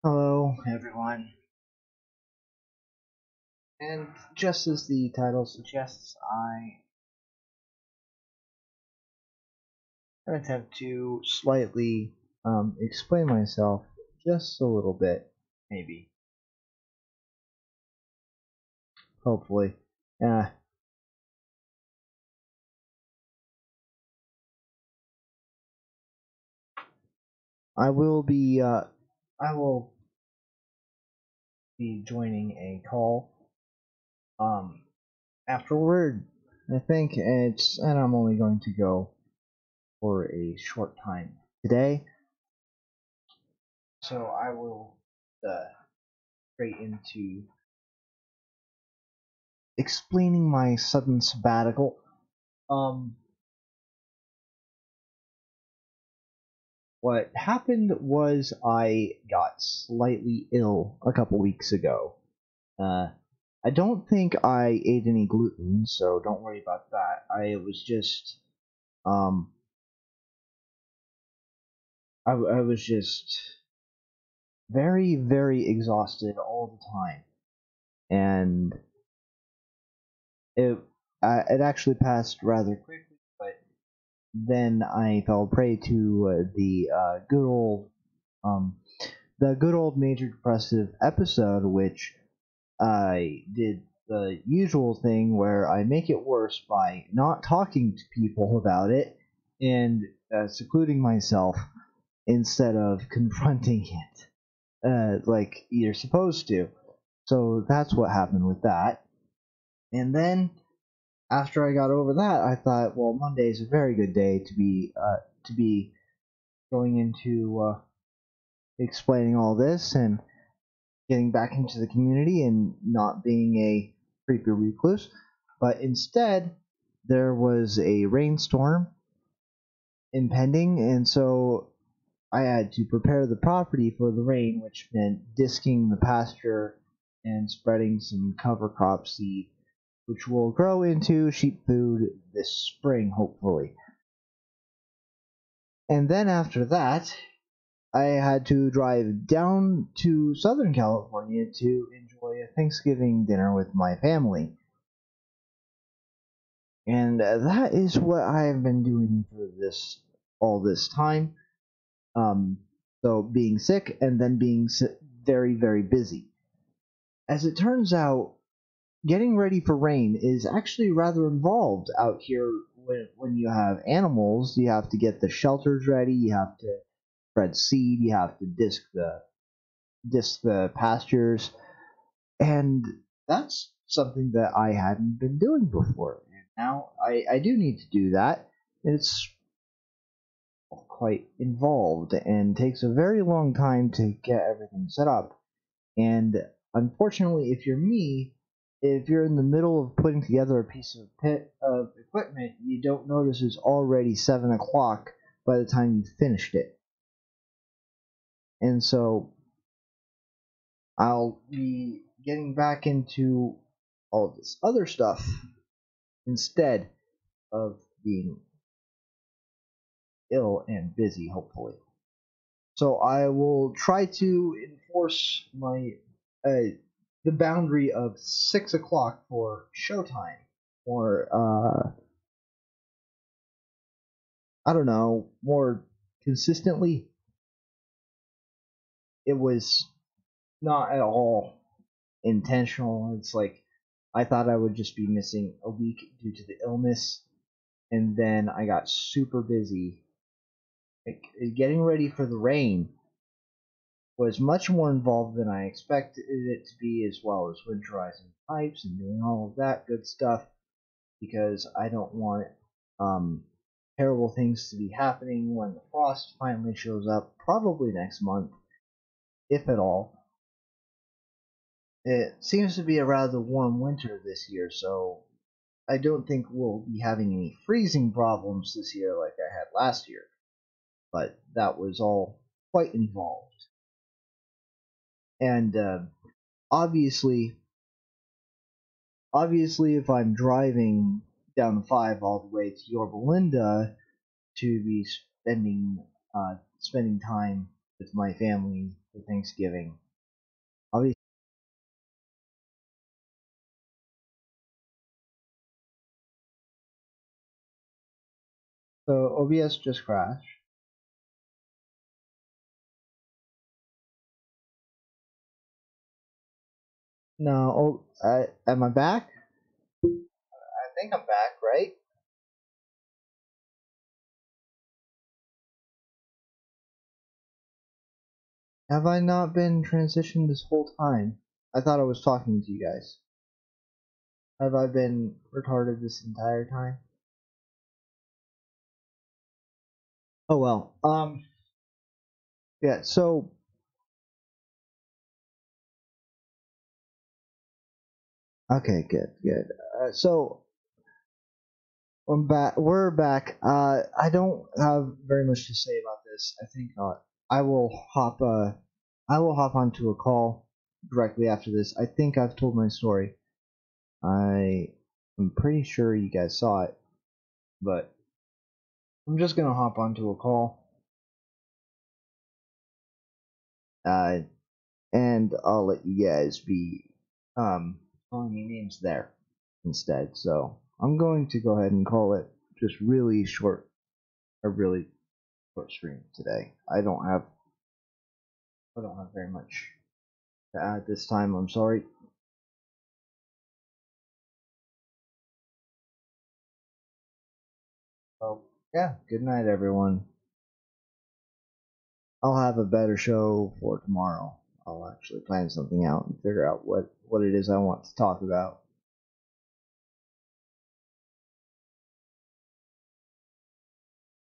Hello, everyone. And just as the title suggests, I attempt to slightly explain myself just a little bit, maybe, hopefully. Uh, I will be I will be joining a call um afterward. I think and I'm only going to go for a short time today, so I will straight into explaining my sudden sabbatical. Um, what happened was I got slightly ill a couple weeks ago. Uh, I don't think I ate any gluten, so don't worry about that. I was just, um, I was just very, very exhausted all the time, and it, it actually passed rather quickly. But then I fell prey to um, the good old major depressive episode, which I did the usual thing where I make it worse by not talking to people about it and secluding myself instead of confronting it like you're supposed to. So that's what happened with that. And then after I got over that, I thought, well, Monday is a very good day to be going into explaining all this and getting back into the community and not being a creepy recluse. But instead, there was a rainstorm impending, and so I had to prepare the property for the rain, which meant disking the pasture and spreading some cover crop seed, which will grow into sheep food this spring, hopefully. And then after that, I had to drive down to Southern California to enjoy a Thanksgiving dinner with my family. And that is what I have been doing for all this time. Um, so being sick and then being very, very busy. As it turns out, getting ready for rain is actually rather involved out here. When you have animals, you have to get the shelters ready, you have to spread seed, you have to disc the pastures, and that's something that I hadn't been doing before. And now I do need to do that. It's quite involved and takes a very long time to get everything set up. And unfortunately, if you're me, if you're in the middle of putting together a piece of equipment, you don't notice it's already 7 o'clock by the time you've finished it. And so I'll be getting back into all this other stuff instead of being ill and busy, hopefully. So I will try to enforce my the boundary of 6 o'clock for showtime, or I don't know, more consistently. It was not at all intentional. It's like I thought I would just be missing a week due to the illness, and then I got super busy. Like, getting ready for the rain was much more involved than I expected it to be, as well as winterizing pipes and doing all of that good stuff, because I don't want um, terrible things to be happening when the frost finally shows up, probably next month, if at all. It seems to be a rather warm winter this year, so I don't think we'll be having any freezing problems this year like I had last year, but that was all quite involved. And obviously, obviously, if I'm driving down the 5 all the way to Yorba Linda to be spending time with my family for Thanksgiving. Obviously, so OBS just crashed. No, am I back? I think I'm back, right? Have I not been transitioned this whole time? I thought I was talking to you guys. Have I been retarded this entire time? Oh well. Yeah. So okay, good, good. So I'm back. We're back. I don't have very much to say about this. I think I will hop. I will hop onto a call directly after this. I think I've told my story. I'm pretty sure you guys saw it, but I'm just gonna hop onto a call. Uh, and I'll let you guys be calling me names there instead. So I'm going to go ahead and call it just really short, a really short stream today. I don't have very much to add this time. I'm sorry. So yeah, good night, everyone. I'll have a better show for tomorrow. I'll actually plan something out and figure out what it is I want to talk about.